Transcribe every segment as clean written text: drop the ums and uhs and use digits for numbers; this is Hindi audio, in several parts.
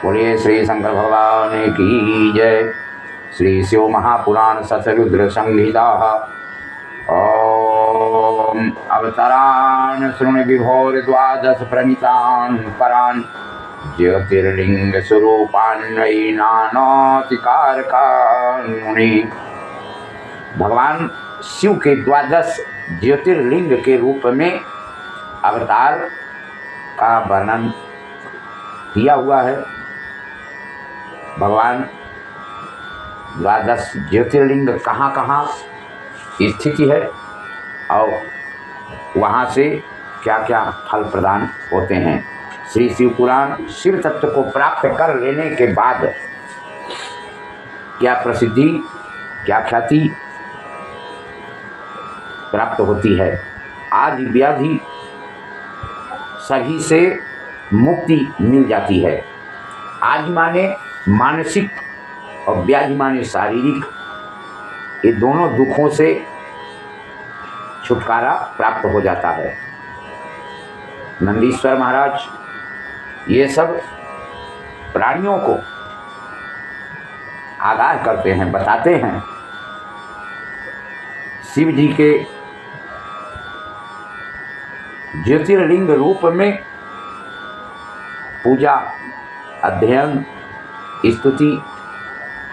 बोलिए श्री शंकर भगवान की जय। श्री शिव महापुराण सतरुद्र संहिता। ओम अवतरान शृणु विभोर द्वादश प्रणीतान परान ज्योतिर्लिंग स्वरूपान्वयी नानातिकारकान् मुनि। भगवान शिव के द्वादश ज्योतिर्लिंग के रूप में अवतार का वर्णन किया हुआ है। भगवान द्वादश ज्योतिर्लिंग कहाँ कहाँ स्थिति है और वहाँ से क्या क्या फल प्रदान होते हैं। श्री शिव पुराण शिव तत्व को प्राप्त कर लेने के बाद क्या प्रसिद्धि क्या ख्याति प्राप्त होती है। आदि व्याधि सभी से मुक्ति मिल जाती है। आदि माने मानसिक और व्याधि माने शारीरिक, ये दोनों दुखों से छुटकारा प्राप्त हो जाता है। नंदीश्वर महाराज ये सब प्राणियों को आगाह करते हैं, बताते हैं। शिव जी के ज्योतिर्लिंग रूप में पूजा अध्ययन स्तुति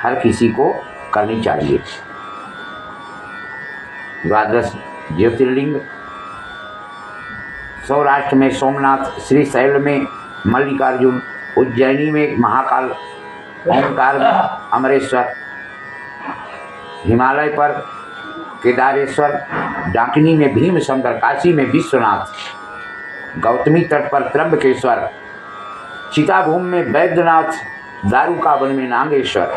हर किसी को करनी चाहिए। द्वादश ज्योतिर्लिंग सौराष्ट्र में सोमनाथ, श्रीशैल में मल्लिकार्जुन, उज्जैनी में महाकाल, ओंकार अमरेश्वर, हिमालय पर केदारेश्वर, डाकिनी में भीमशंकर, काशी में विश्वनाथ, गौतमी तट पर त्र्यंबकेश्वर, चिताभूमि में वैद्यनाथ, दारुकावन में नागेश्वर,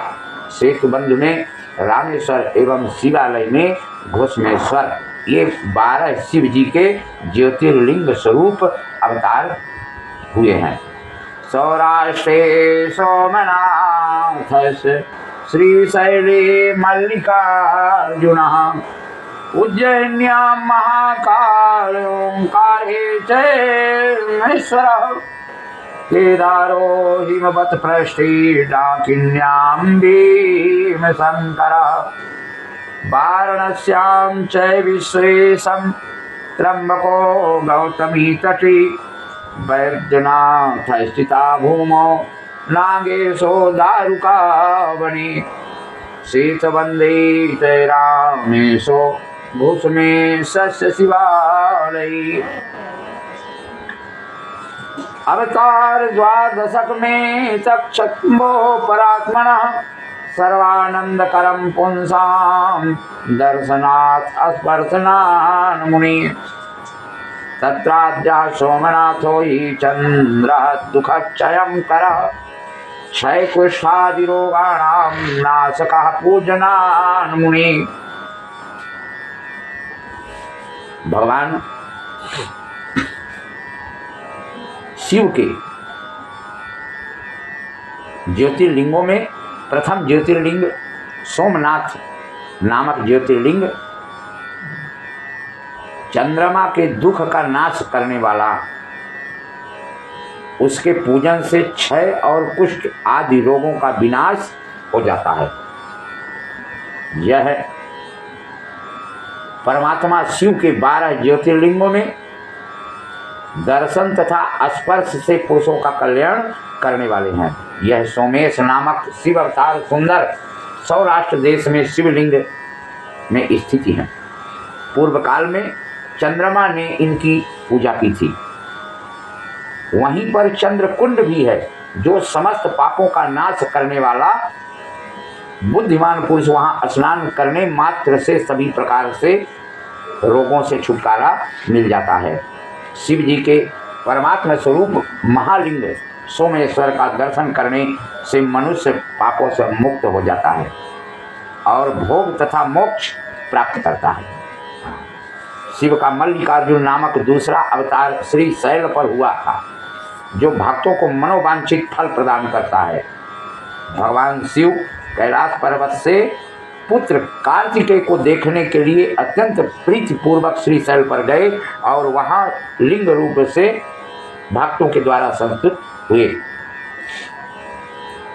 सेतुबंध में रामेश्वर एवं शिवालय में घोषमेश्वर, ये 12 शिव जी के ज्योतिर्लिंग स्वरूप अवतार हुए हैं। सौराष्ट्रे सोमनाथ श्रीशैले मल्लिकार्जुनः, उज्जैन्यां महाकाल ओंकारे चेश्वरः, केदारो हिमवत् पृष्ठे डाकिन्यां भीमशंकरः, वाराणस्यां च विश्वेशं त्र्यंबको गौतमी तटी, वैद्यनाथ स्थिता भूमौ नागेशो दारुकावने, शीतबंधे च रामेशो घोषमेश्वर शिवालये। अवतार द्वादशक में चक्षुम्बो परात्मनः, सर्वानंदकरं पुंसां दर्शनात् स्पर्शनान् मुनि, तत्राद्या सोमनाथो हि चन्द्रः दुःखक्षयं करः, क्षयकुष्ठादिरोगाणां नाशकः पूजनान् मुनि। भगवान शिव के ज्योतिर्लिंगों में प्रथम ज्योतिर्लिंग सोमनाथ नामक ज्योतिर्लिंग चंद्रमा के दुख का नाश करने वाला, उसके पूजन से क्षय और कुष्ठ आदि रोगों का विनाश हो जाता है। यह परमात्मा शिव के 12 ज्योतिर्लिंगों में दर्शन तथा स्पर्श से पुरुषों का कल्याण करने वाले हैं। यह सोमेश नामक शिव अवतार सुंदर सौराष्ट्र देश में शिवलिंग में स्थिति है। पूर्व काल में चंद्रमा ने इनकी पूजा की थी। वहीं पर चंद्रकुंड भी है, जो समस्त पापों का नाश करने वाला बुद्धिमान पुरुष वहां स्नान करने मात्र से सभी प्रकार से रोगों से छुटकारा मिल जाता है। शिव जी के परमात्मा स्वरूप महालिंग सोमेश्वर का दर्शन करने से मनुष्य पापों से मुक्त हो जाता है और भोग तथा मोक्ष प्राप्त करता है। शिव का मल्लिकार्जुन नामक दूसरा अवतार श्रीशैल पर हुआ था, जो भक्तों को मनोवांछित फल प्रदान करता है। भगवान शिव कैलाश पर्वत से पुत्र कार्तिकेय को देखने के लिए अत्यंत प्रीतिपूर्वक श्रीशैल पर गए और वहां लिंग रूप से भक्तों के द्वारा संस्तुत हुए।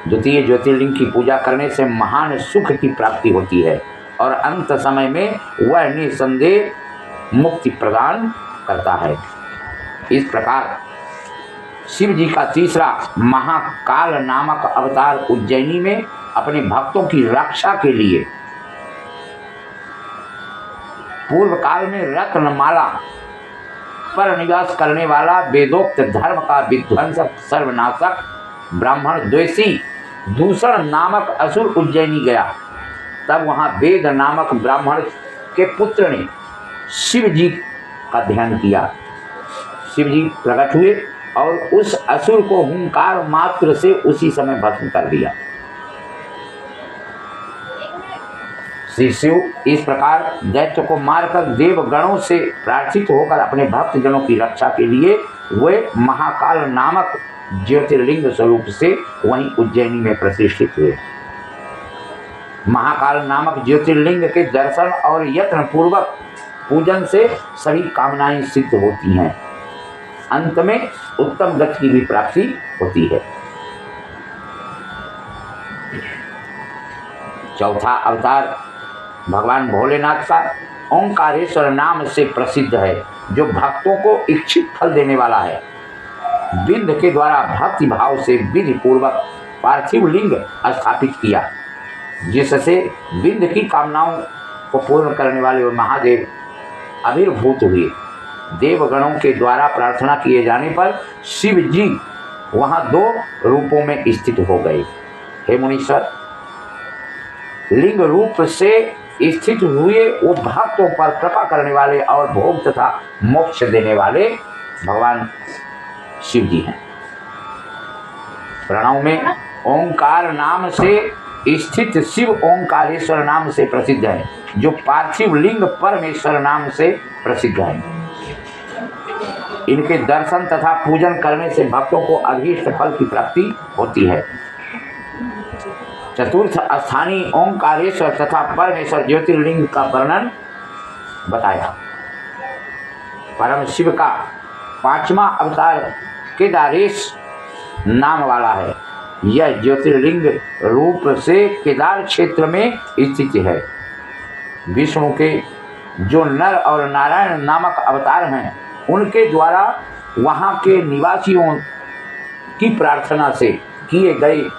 द्वितीय ज्योतिर्लिंग की पूजा करने से महान सुख की प्राप्ति होती है और अंत समय में वह निसंदेह मुक्ति प्रदान करता है। इस प्रकार शिव जी का तीसरा महाकाल नामक अवतार उज्जैनी में अपने भक्तों की रक्षा के लिए पूर्व काल में रत्नमाला पर निवास करने वाला वेदोक्त धर्म का विध्वंसक सर्वनाशक ब्राह्मण द्वेषी दूषण नामक असुर उज्जैनी गया। तब वहाँ वेद नामक ब्राह्मण के पुत्र ने शिव जी का ध्यान किया। शिव जी प्रकट हुए और उस असुर को हुंकार मात्र से उसी समय भस्म कर दिया। श्री शिव इस प्रकार दैत्य को मारकर देवगणों से प्रार्थित होकर अपने भक्तजनों की रक्षा के लिए वे महाकाल नामक ज्योतिर्लिंग स्वरूप से वहीं उज्जैनी में प्रतिष्ठित हुए। महाकाल नामक ज्योतिर्लिंग के दर्शन और यत्न पूर्वक पूजन से सभी कामनाएं सिद्ध होती हैं। अंत में उत्तम गति की भी प्राप्ति होती है। चौथा अवतार भगवान भोलेनाथ का ओंकारेश्वर नाम से प्रसिद्ध है, जो भक्तों को इच्छित फल देने वाला है। विंध के द्वारा भक्ति भाव से विधि पूर्वक पार्थिव लिंग स्थापित किया, जिससे विंध की कामनाओं को पूर्ण करने वाले महादेव आविर्भूत हुए। देवगणों के द्वारा प्रार्थना किए जाने पर शिव जी वहाँ 2 रूपों में स्थित हो गए। हे मुनीश्वर, लिंग रूप से स्थित हुए वो भक्तों पर कृपा करने वाले और भोग तथा मोक्ष देने वाले भगवान शिव जी हैं। प्रणव में ओंकार नाम से स्थित शिव ओंकारेश्वर नाम से प्रसिद्ध है, जो पार्थिव लिंग परमेश्वर नाम से प्रसिद्ध है। इनके दर्शन तथा पूजन करने से भक्तों को अभीष्ट फल की प्राप्ति होती है। चतुर्थ स्थानीय ओंकारेश्वर तथा परमेश्वर ज्योतिर्लिंग का वर्णन बताया। परम शिव का 5वां अवतार केदारेश नाम वाला है। यह ज्योतिर्लिंग रूप से केदार क्षेत्र में स्थित है। विष्णु के जो नर और नारायण नामक अवतार हैं, उनके द्वारा वहाँ के निवासियों की प्रार्थना से किए गए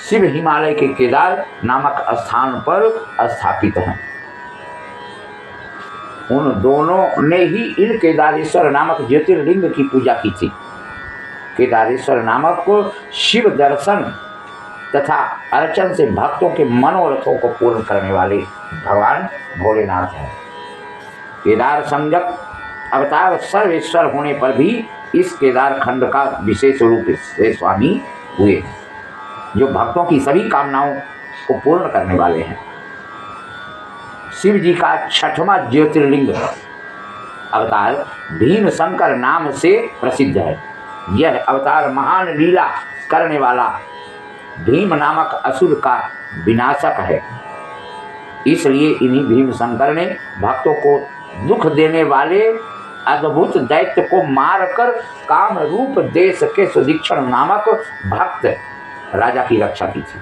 शिव हिमालय के केदार नामक स्थान पर स्थापित हैं। उन दोनों ने ही इन केदारेश्वर नामक ज्योतिर्लिंग की पूजा की थी। केदारेश्वर नामक शिव दर्शन तथा अर्चन से भक्तों के मनोरथों को पूर्ण करने वाले भगवान भोलेनाथ हैं। केदार संज्ञक अवतार सर्वेश्वर होने पर भी इस केदार खंड का विशेष रूप से स्वामी हुए, जो भक्तों की सभी कामनाओं को पूर्ण करने वाले हैं। शिव जी का 6वां ज्योतिर्लिंग अवतार भीम शंकर नाम से प्रसिद्ध है। यह अवतार महान लीला करने वाला भीम नामक असुर का विनाशक है। इसलिए इन्हीं भीम शंकर ने भक्तों को दुख देने वाले अद्भुत दैत्य को मारकर काम रूप देश के सुदीक्षण नामक भक्त राजा की रक्षा की थी।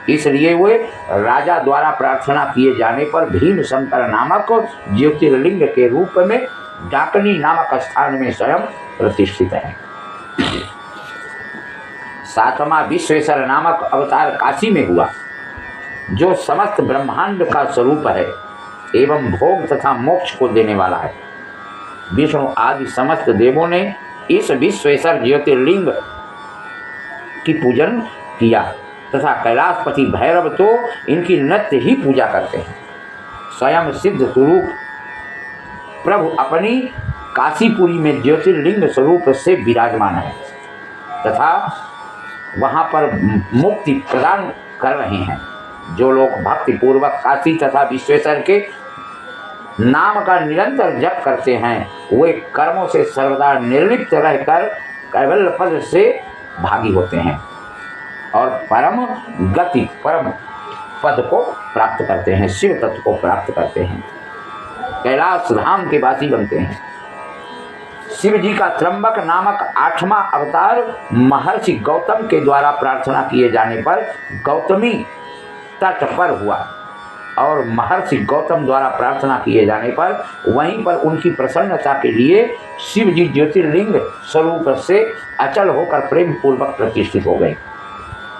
इसलिए वे राजा द्वारा प्रार्थना किए जाने पर भीम शंकर नामक ज्योतिर्लिंग के रूप में डाकनी नामक स्थान में स्वयं प्रतिष्ठित है। 7वां विश्वेश्वर नामक अवतार काशी में हुआ, जो समस्त ब्रह्मांड का स्वरूप है एवं भोग तथा मोक्ष को देने वाला है। विष्णु आदि समस्त देवों ने इस विश्वेश्वर ज्योतिर्लिंग की पूजन किया तथा कैलाशपति भैरव तो इनकी नित्य ही पूजा करते हैं। स्वयं सिद्ध स्वरूप प्रभु अपनी काशीपुरी में ज्योतिर्लिंग स्वरूप से विराजमान है तथा वहाँ पर मुक्ति प्रदान कर रहे हैं। जो लोग भक्ति पूर्वक काशी तथा विश्वेश्वर के नाम का निरंतर जप करते हैं, वे कर्मों से सर्वदा निर्लिप्त रहकर कैवल्य पद से भागी होते हैं और परम गति परम पद को प्राप्त करते हैं, शिव तत्व को प्राप्त करते हैं, कैलाश धाम के वासी बनते हैं। शिव जी का त्र्यंबक नामक 8वां अवतार महर्षि गौतम के द्वारा प्रार्थना किए जाने पर गौतमी तट पर हुआ और महर्षि गौतम द्वारा प्रार्थना किए जाने पर वहीं पर उनकी प्रसन्नता के लिए शिव जी ज्योतिर्लिंग स्वरूप से अचल होकर प्रेम पूर्वक प्रतिष्ठित हो गए।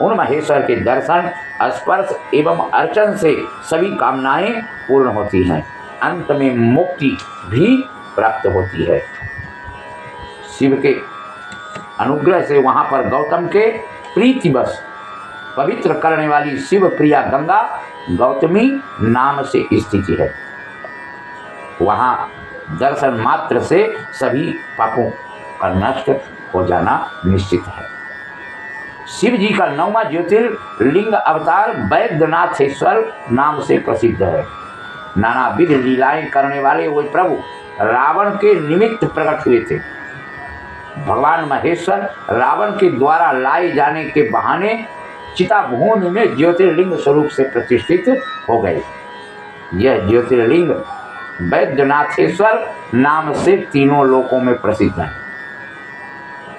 उन महेश्वर के दर्शन, स्पर्श एवं अर्चन से सभी कामनाएं पूर्ण होती हैं, अंत में मुक्ति भी प्राप्त होती है। शिव के अनुग्रह से वहां पर गौतम के प्रीतिवश पवित्र करने वाली शिव प्रिया गंगा गौतमी नाम से स्थिति है। वहां दर्शन मात्र से सभी पापों का नष्ट हो जाना निश्चित है। शिव जी का 9वां ज्योतिर्लिंग अवतार वैद्यनाथेश्वर नाम से प्रसिद्ध है। नानाविध लीलाएं करने वाले वे प्रभु रावण के निमित्त प्रकट हुए थे। भगवान महेश्वर रावण के द्वारा लाए जाने के बहाने चिताभूमि में ज्योतिर्लिंग स्वरूप से प्रतिष्ठित हो गए। यह ज्योतिर्लिंग वैद्यनाथेश्वर नाम से तीनों लोकों में प्रसिद्ध है।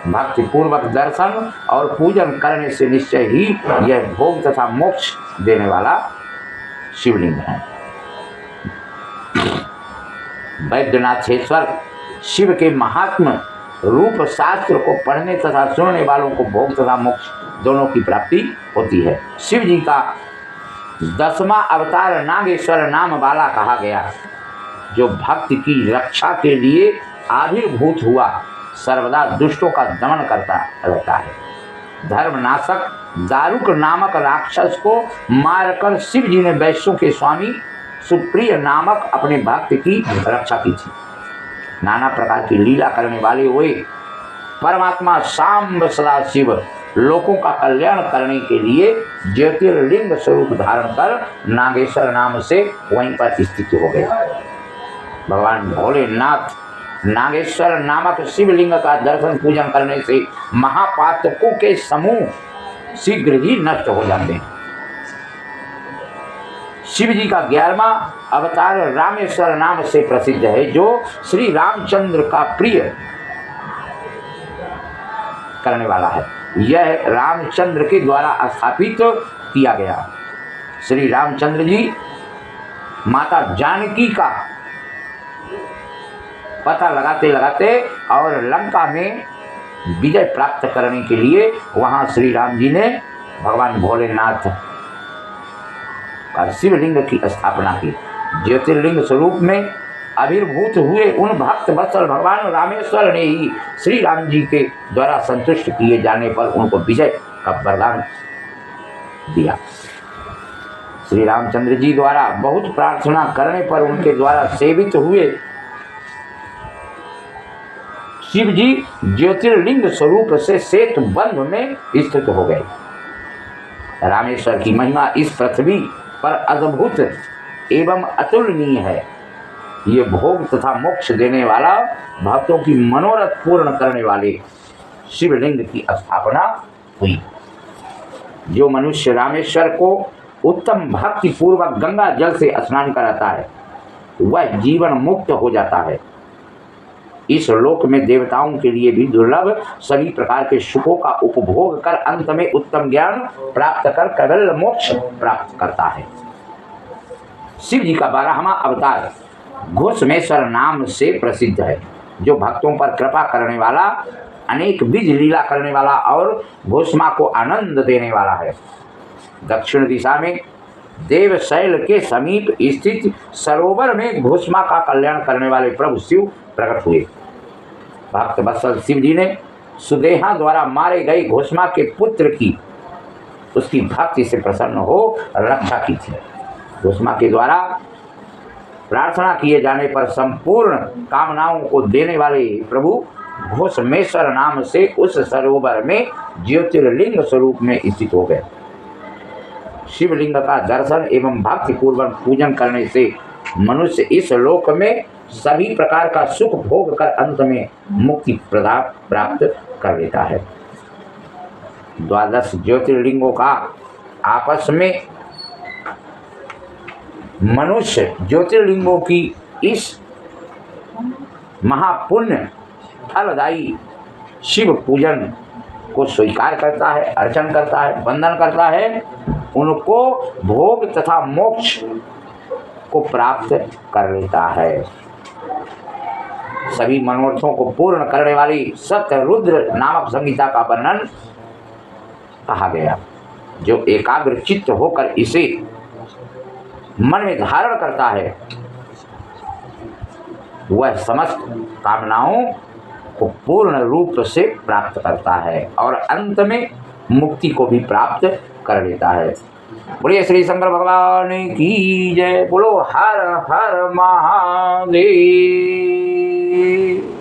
भक्ति पूर्वक दर्शन और पूजन करने से निश्चय ही यह भोग तथा मोक्ष देने वाला शिवलिंग है। वैद्यनाथेश्वर शिव के महात्म रूप शास्त्र को पढ़ने तथा सुनने वालों को भोग तथा मोक्ष दोनों की प्राप्ति होती है। शिव जी का 10वां अवतार नागेश्वर नाम वाला कहा गया, जो भक्ति की रक्षा के लिए आविर्भूत हुआ, सर्वदा दुष्टों का दमन करता रहता है। धर्मनाशक दारुक नामक राक्षस को मारकर शिव जी ने वैश्यों के स्वामी सुप्रिय नामक अपने भक्त की रक्षा की थी। नाना प्रकार की लीला करने वाले वे परमात्मा सांब सदाशिव लोगों का कल्याण करने के लिए ज्योतिर्लिंग स्वरूप धारण कर नागेश्वर नाम से वहीं पर स्थित हो गए। भगवान भोलेनाथ नागेश्वर नामक शिवलिंग का दर्शन पूजन करने से महापातकों के समूह शीघ्र ही नष्ट हो जाते हैं। शिव जी का 11वां अवतार रामेश्वर नाम से प्रसिद्ध है, जो श्री रामचंद्र का प्रिय करने वाला है। यह रामचंद्र के द्वारा स्थापित किया गया। श्री रामचंद्र जी माता जानकी का पता लगाते लगाते और लंका में विजय प्राप्त करने के लिए वहां श्री राम जी ने भगवान भोलेनाथ का शिवलिंग की स्थापना की। ज्योतिर्लिंग स्वरूप में आविर्भूत हुए उन भक्त वत्सल भगवान रामेश्वर ने ही श्री राम जी के द्वारा संतुष्ट किए जाने पर उनको विजय का वरदान दिया। श्री रामचंद्र जी द्वारा बहुत प्रार्थना करने पर उनके द्वारा सेवित हुए शिव जी ज्योतिर्लिंग स्वरूप से सेतुबंध में स्थित हो गए। रामेश्वर की महिमा इस पृथ्वी पर अद्भुत एवं अतुलनीय है। ये भोग तथा मोक्ष देने वाला, भक्तों की मनोरथ पूर्ण करने वाले शिवलिंग की स्थापना हुई। जो मनुष्य रामेश्वर को उत्तम भक्ति पूर्वक गंगा जल से स्नान कराता है, वह जीवन मुक्त हो जाता है। इस लोक में देवताओं के लिए भी दुर्लभ सभी प्रकार के सुखों का उपभोग कर अंत में उत्तम ज्ञान प्राप्त कर केवल मोक्ष प्राप्त करता है। शिव जी का 12वां अवतार घोषमेश्वर नाम से प्रसिद्ध है, जो भक्तों पर कृपा करने वाला, अनेक बीज लीला करने वाला और घोषमा को आनंद देने वाला है। दक्षिण दिशा में देवशैल के समीप स्थित सरोवर में घोषमा का कल्याण करने वाले प्रभु शिव प्रकट हुए। भक्त वत्सल शिव जी ने सुदेहा द्वारा मारे गए घोषमा के पुत्र की उसकी भक्ति से प्रसन्न हो रक्षा की थी। घोषमा के द्वारा प्रार्थना किए जाने पर संपूर्ण कामनाओं को देने वाले प्रभु घोषमेश्वर नाम से उस सरोवर में ज्योतिर्लिंग स्वरूप में स्थित हो गए। शिवलिंग का दर्शन एवं भक्ति पूर्वक पूजन करने से मनुष्य इस लोक में सभी प्रकार का सुख भोग कर अंत में मुक्ति प्राप्त कर लेता है। 12 ज्योतिर्लिंगों का आपस में मनुष्य ज्योतिर्लिंगों की इस महापुण्य फलदायी शिव पूजन को स्वीकार करता है, अर्चन करता है, वंदन करता है, उनको भोग तथा मोक्ष को प्राप्त कर लेता है। सभी मनोरथों को पूर्ण करने वाली सत्यरुद्र नामक संहिता का वर्णन कहा गया। जो एकाग्र चित्त होकर इसे मन में धारण करता है वह समस्त कामनाओं को पूर्ण रूप से प्राप्त करता है और अंत में मुक्ति को भी प्राप्त कर लेता है। बोलिए श्री शंकर भगवान की जय। बोलो हर हर महादेव।